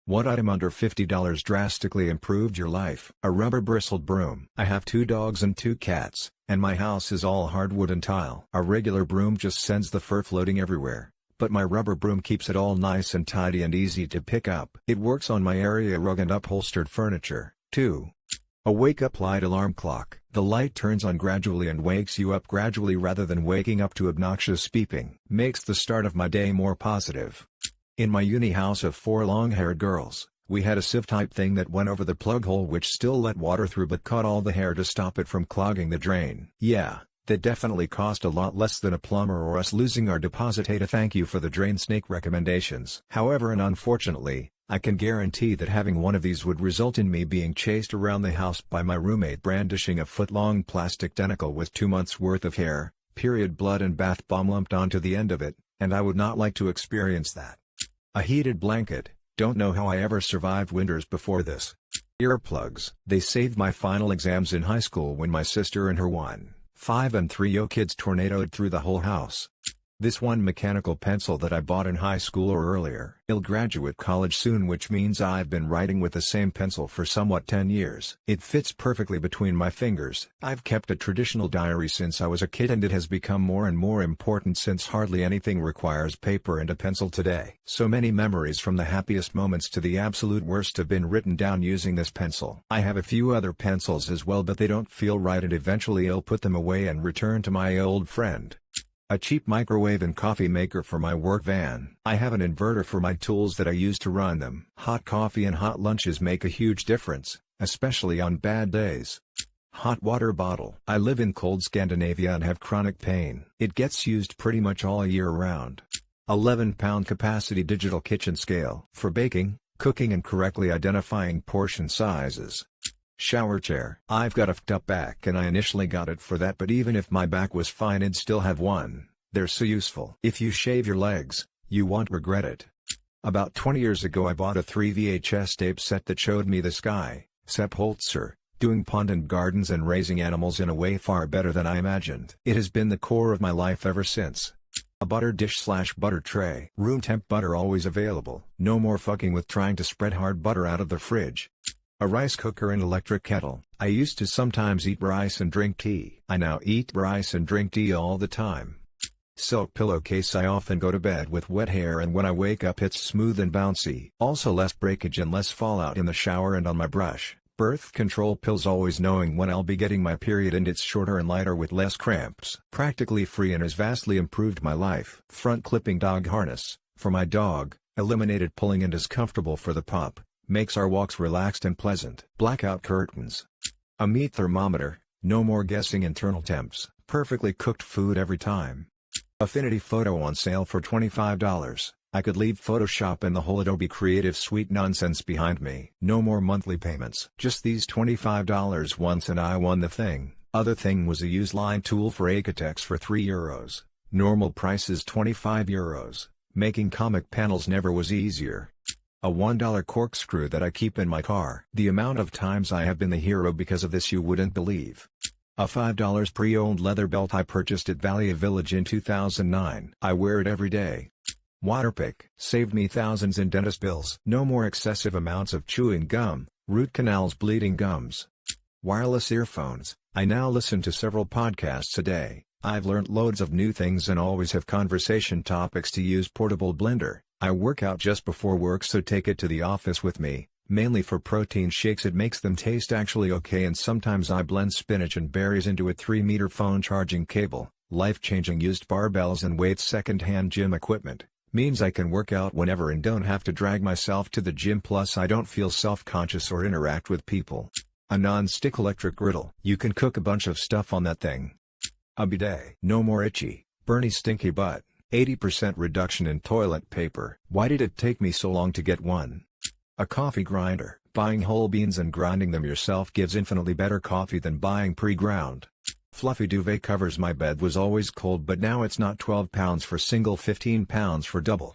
What item under $50 drastically improved your life? A rubber bristled broom. I have 2 dogs and 2 cats, and my house is all hardwood and tile. A regular broom just sends the fur floating everywhere, but my rubber broom keeps it all nice and tidy and easy to pick up. It works on my area rug and upholstered furniture, too. A wake-up light alarm clock. The light turns on gradually and wakes you up gradually rather than waking up to obnoxious beeping. Makes the start of my day more positive. In my uni house of 4 long-haired girls, we had a sieve-type thing that went over the plug hole which still let water through but caught all the hair to stop it from clogging the drain. Yeah, that definitely cost a lot less than a plumber or us losing our deposit. Hey, to thank you for the drain snake recommendations. However, and unfortunately, I can guarantee that having one of these would result in me being chased around the house by my roommate brandishing a foot-long plastic tentacle with 2 months' worth of hair, period blood and bath bomb lumped onto the end of it, and I would not like to experience that. A heated blanket. Don't know how I ever survived winters before this. Earplugs. They saved my final exams in high school when my sister and her 1, 5 and 3-year-old kids tornadoed through the whole house. This one mechanical pencil that I bought in high school or earlier. I'll graduate college soon, which means I've been writing with the same pencil for somewhat 10 years. It fits perfectly between my fingers. I've kept a traditional diary since I was a kid, and it has become more and more important since hardly anything requires paper and a pencil today. So many memories from the happiest moments to the absolute worst have been written down using this pencil. I have a few other pencils as well, but they don't feel right, and eventually I'll put them away and return to my old friend. A cheap microwave and coffee maker for my work van. I have an inverter for my tools that I use to run them. Hot coffee and hot lunches make a huge difference, especially on bad days. Hot water bottle. I live in cold Scandinavia and have chronic pain. It gets used pretty much all year round. 11-pound capacity digital kitchen scale. For baking, cooking and correctly identifying portion sizes. Shower chair. I've got a f***ed up back and I initially got it for that, but even if my back was fine I'd still have one. They're so useful. If you shave your legs, you won't regret it. About 20 years ago I bought a 3 VHS tape set that showed me this guy, Sepp Holzer, doing pond and gardens and raising animals in a way far better than I imagined. It has been the core of my life ever since. A butter dish/butter tray. Room temp butter always available. No more fucking with trying to spread hard butter out of the fridge. A rice cooker and electric kettle. I used to sometimes eat rice and drink tea. I now eat rice and drink tea all the time. Silk pillowcase. I often go to bed with wet hair and when I wake up it's smooth and bouncy. Also less breakage and less fallout in the shower and on my brush. Birth control pills. Always knowing when I'll be getting my period, and it's shorter and lighter with less cramps. Practically free and has vastly improved my life. Front clipping dog harness. For my dog, eliminated pulling and is comfortable for the pup. Makes our walks relaxed and pleasant. Blackout curtains. A meat thermometer. No more guessing internal temps. Perfectly cooked food every time. Affinity Photo on sale for $25. I could leave Photoshop and the whole Adobe Creative Suite nonsense behind me. No more monthly payments. Just these $25 once and I won the thing. Other thing was a used line tool for Acatex for €3. Normal price is €25. Making comic panels never was easier. A $1 corkscrew that I keep in my car. The amount of times I have been the hero because of this you wouldn't believe. A $5 pre-owned leather belt I purchased at Valley Village in 2009. I wear it every day. Waterpick. Saved me thousands in dentist bills. No more excessive amounts of chewing gum, root canals, bleeding gums. Wireless earphones. I now listen to several podcasts a day. I've learned loads of new things and always have conversation topics to use. Portable blender. I work out just before work, so take it to the office with me, mainly for protein shakes. It makes them taste actually okay, and sometimes I blend spinach and berries into a 3-meter phone charging cable. Life-changing. Used barbells and weights. Second-hand gym equipment. Means I can work out whenever and don't have to drag myself to the gym, plus I don't feel self-conscious or interact with people. A non-stick electric griddle. You can cook a bunch of stuff on that thing. A bidet. No more itchy, burny, stinky butt. 80% reduction in toilet paper. Why did it take me so long to get one? A coffee grinder. Buying whole beans and grinding them yourself gives infinitely better coffee than buying pre-ground. Fluffy duvet covers. My bed was always cold, but now it's not. £12 for single, £15 for double.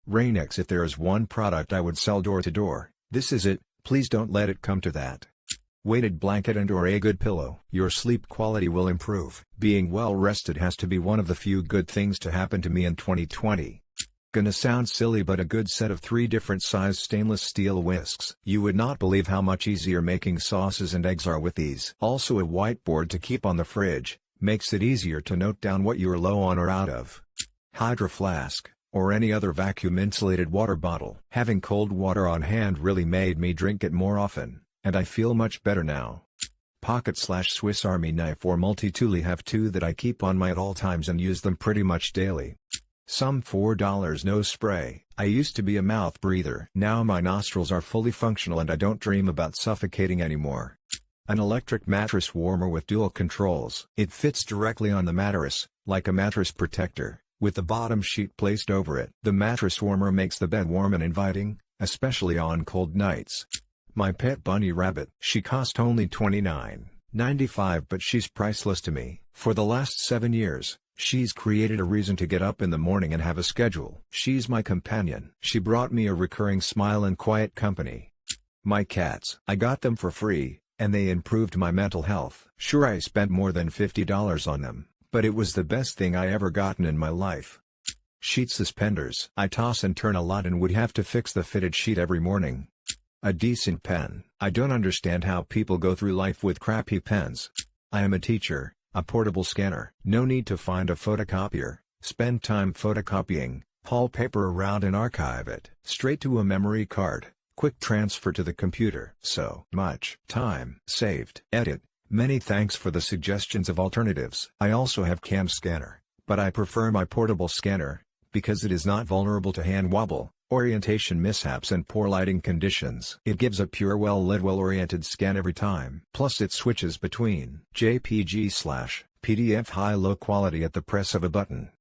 Rain-X. If there is one product I would sell door to door, this is it. Please don't let it come to that. Weighted blanket and or a good pillow. Your sleep quality will improve. Being well rested has to be one of the few good things to happen to me in 2020. Gonna sound silly, but a good set of 3 different size stainless steel whisks. You would not believe how much easier making sauces and eggs are with these. Also a whiteboard to keep on the fridge, makes it easier to note down what you're low on or out of. Hydro flask, or any other vacuum insulated water bottle. Having cold water on hand really made me drink it more often, and I feel much better now. Pocket/Swiss Army knife or multi-tool. I have 2 that I keep on me at all times and use them pretty much daily. Some $4 nose spray. I used to be a mouth breather. Now my nostrils are fully functional and I don't dream about suffocating anymore. An electric mattress warmer with dual controls. It fits directly on the mattress, like a mattress protector, with the bottom sheet placed over it. The mattress warmer makes the bed warm and inviting, especially on cold nights. My pet bunny rabbit. She cost only $29.95, but she's priceless to me. For the last 7 years, she's created a reason to get up in the morning and have a schedule. She's my companion. She brought me a recurring smile and quiet company. My cats. I got them for free, and they improved my mental health. Sure, I spent more than $50 on them, but it was the best thing I ever gotten in my life. Sheet suspenders. I toss and turn a lot and would have to fix the fitted sheet every morning. A decent pen. I don't understand how people go through life with crappy pens. I am a teacher. A portable scanner. No need to find a photocopier, spend time photocopying, haul paper around and archive it. Straight to a memory card, quick transfer to the computer. So much time saved. Edit. Many thanks for the suggestions of alternatives. I also have cam scanner, but I prefer my portable scanner, because it is not vulnerable to hand wobble, orientation mishaps and poor lighting conditions. It gives a pure well-lit well-oriented scan every time. Plus it switches between JPG/PDF high-low quality at the press of a button.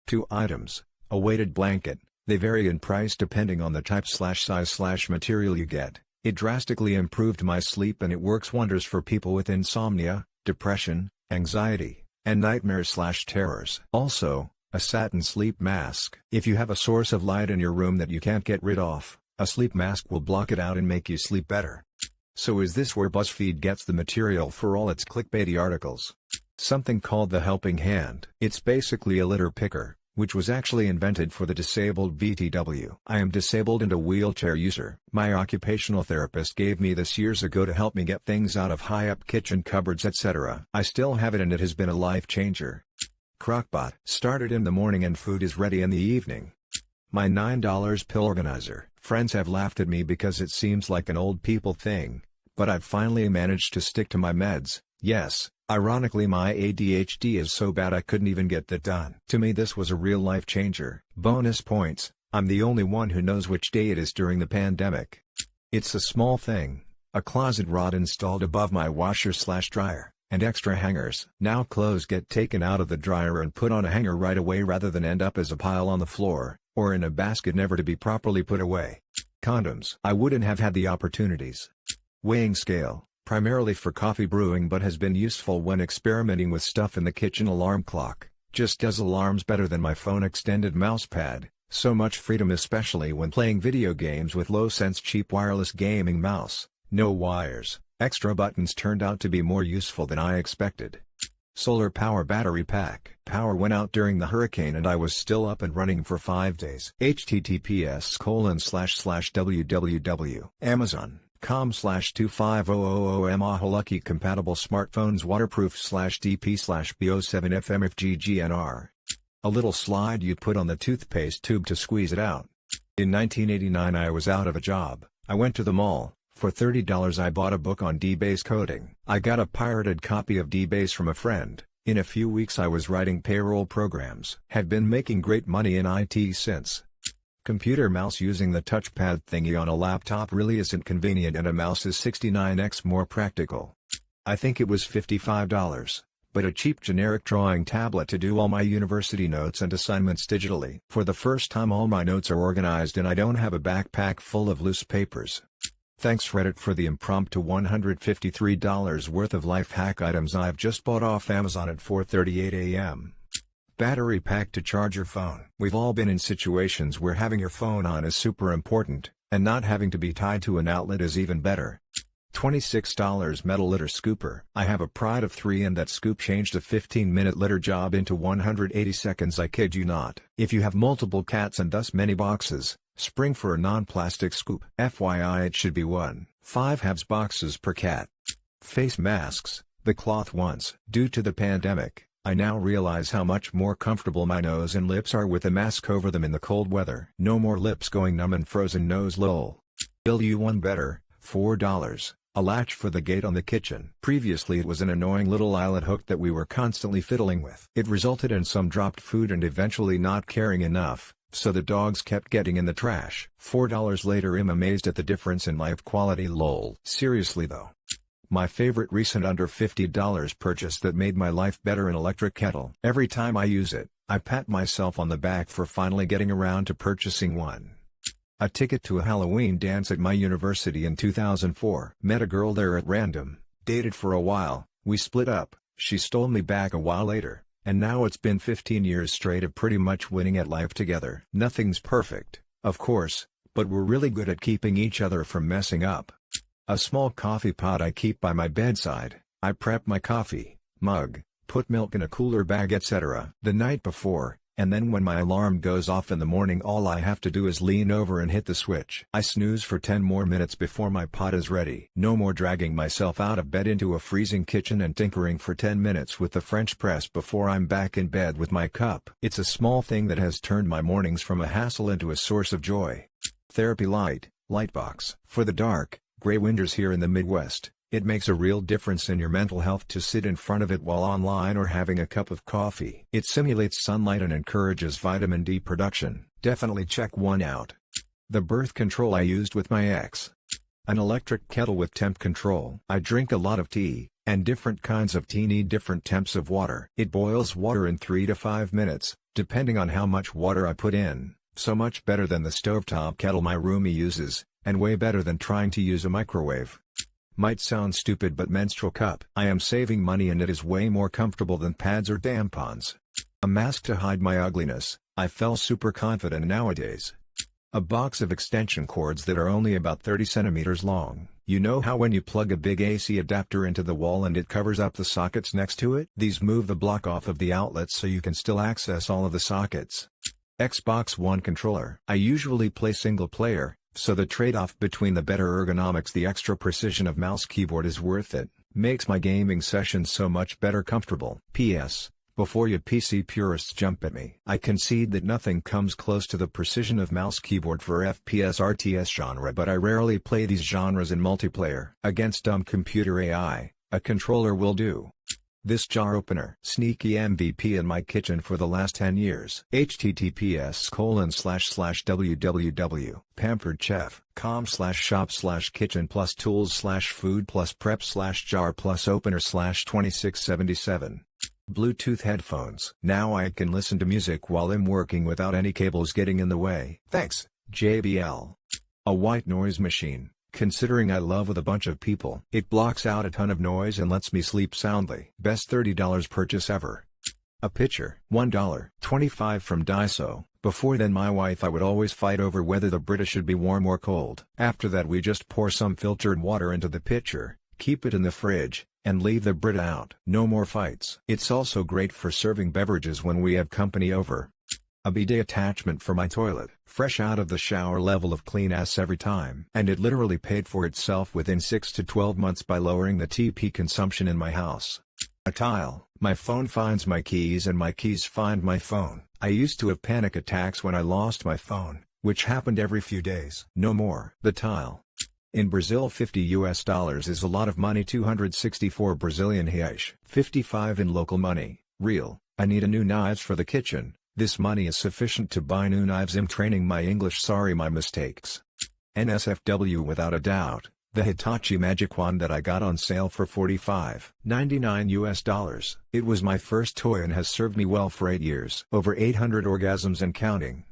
2 items. A weighted blanket. They vary in price depending on the type/size/material you get. It drastically improved my sleep and it works wonders for people with insomnia, depression, anxiety, and nightmares/terrors. Also, a satin sleep mask. If you have a source of light in your room that you can't get rid of, a sleep mask will block it out and make you sleep better. So is this where BuzzFeed gets the material for all its clickbaity articles? Something called the helping hand. It's basically a litter picker, which was actually invented for the disabled BTW. I am disabled and a wheelchair user. My occupational therapist gave me this years ago to help me get things out of high-up kitchen cupboards, etc. I still have it and it has been a life changer. Crockpot. Started in the morning and food is ready in the evening. My $9 pill organizer. Friends have laughed at me because it seems like an old people thing, but I've finally managed to stick to my meds. Yes, ironically my ADHD is so bad I couldn't even get that done. To me this was a real life changer. Bonus points. I'm the only one who knows which day it is during the pandemic. It's a small thing. A closet rod installed above my washer/dryer. And extra hangers. Now clothes get taken out of the dryer and put on a hanger right away rather than end up as a pile on the floor, or in a basket never to be properly put away. Condoms. I wouldn't have had the opportunities. Weighing scale, primarily for coffee brewing but has been useful when experimenting with stuff in the kitchen. Alarm clock, just does alarms better than my phone. Extended mouse pad, so much freedom especially when playing video games with low-sense cheap wireless gaming mouse, no wires. Extra buttons turned out to be more useful than I expected. Solar power battery pack. Power went out during the hurricane and I was still up and running for 5 days. https://www.amazon.com/25000 Yamaha Lucky compatible smartphones waterproof/DP/B07FMFGGNR. A little slide you put on the toothpaste tube to squeeze it out. In 1989 I was out of a job. I went to the mall. For $30 I bought a book on DBase coding. I got a pirated copy of DBase from a friend. In a few weeks I was writing payroll programs. Have been making great money in IT since. Computer mouse. Using the touchpad thingy on a laptop really isn't convenient and a mouse is 69x more practical. I think it was $55, but a cheap generic drawing tablet to do all my university notes and assignments digitally. For the first time all my notes are organized and I don't have a backpack full of loose papers. Thanks Reddit for the impromptu $153 worth of life hack items I've just bought off Amazon at 4:38 a.m. Battery pack to charge your phone. We've all been in situations where having your phone on is super important, and not having to be tied to an outlet is even better. $26 metal litter scooper. I have a Pride of 3 and that scoop changed a 15-minute litter job into 180 seconds, I kid you not. If you have multiple cats and thus many boxes, spring for a non-plastic scoop. FYI, it should be 1.5 boxes per cat. Face masks, the cloth ones. Due to the pandemic, I now realize how much more comfortable my nose and lips are with a mask over them in the cold weather. No more lips going numb and frozen nose lol. Bill you one better, $4. A latch for the gate on the kitchen. Previously it was an annoying little eyelet hook that we were constantly fiddling with. It resulted in some dropped food and eventually not caring enough, so the dogs kept getting in the trash. $4 later I'm amazed at the difference in life quality lol. Seriously though. My favorite recent under $50 purchase that made my life better: an electric kettle. Every time I use it, I pat myself on the back for finally getting around to purchasing one. A ticket to a Halloween dance at my university in 2004. Met a girl there at random, dated for a while, we split up, she stole me back a while later, and now it's been 15 years straight of pretty much winning at life together. Nothing's perfect, of course, but we're really good at keeping each other from messing up. A small coffee pot I keep by my bedside. I prep my coffee mug, put milk in a cooler bag, etc. the night before, and then when my alarm goes off in the morning all I have to do is lean over and hit the switch. I snooze for 10 more minutes before my pot is ready. No more dragging myself out of bed into a freezing kitchen and tinkering for 10 minutes with the French press before I'm back in bed with my cup. It's a small thing that has turned my mornings from a hassle into a source of joy. Therapy lightbox. For the dark, gray winters here in the Midwest, it makes a real difference in your mental health to sit in front of it while online or having a cup of coffee. It simulates sunlight and encourages vitamin D production. Definitely check one out. The birth control I used with my ex. An electric kettle with temp control. I drink a lot of tea, and different kinds of tea need different temps of water. It boils water in 3 to 5 minutes, depending on how much water I put in, so much better than the stovetop kettle my roomie uses, and way better than trying to use a microwave. Might sound stupid, but menstrual cup. I am saving money and it is way more comfortable than pads or tampons. A mask to hide my ugliness. I felt super confident nowadays. A box of extension cords that are only about 30 centimeters long. You know how when you plug a big AC adapter into the wall and it covers up the sockets next to it? These move the block off of the outlets so you can still access all of the sockets. Xbox One controller. I usually play single player, so the trade-off between the better ergonomics, the extra precision of mouse keyboard is worth it. Makes my gaming sessions so much better comfortable. P.S. Before you PC purists jump at me, I concede that nothing comes close to the precision of mouse keyboard for FPS RTS genre, but I rarely play these genres in multiplayer. Against dumb computer AI, a controller will do. This jar opener. Sneaky MVP in my kitchen for the last 10 years. https://www.pamperedchef.com/shop/kitchen+tools/food+prep/jar+opener/2677. Bluetooth headphones. Now I can listen to music while I'm working without any cables getting in the way. Thanks, JBL. A white noise machine. Considering I love with a bunch of people, it blocks out a ton of noise and lets me sleep soundly. Best $30 purchase ever. A pitcher. $1.25 from Daiso. Before then my wife I would always fight over whether the Brita should be warm or cold. After that we just pour some filtered water into the pitcher, keep it in the fridge, and leave the Brita out. No more fights. It's also great for serving beverages when we have company over. A bidet attachment for my toilet. Fresh out of the shower, level of clean ass every time. And it literally paid for itself within 6 to 12 months by lowering the TP consumption in my house. A tile. My phone finds my keys and my keys find my phone. I used to have panic attacks when I lost my phone, which happened every few days. No more. The tile. In Brazil $50 is a lot of money. 264 Brazilian reais. 55 in local money. Real. I need a new knives for the kitchen. This money is sufficient to buy new knives. I'm training my English, sorry my mistakes. NSFW without a doubt, the Hitachi Magic Wand that I got on sale for $45.99. It was my first toy and has served me well for 8 years. Over 800 orgasms and counting.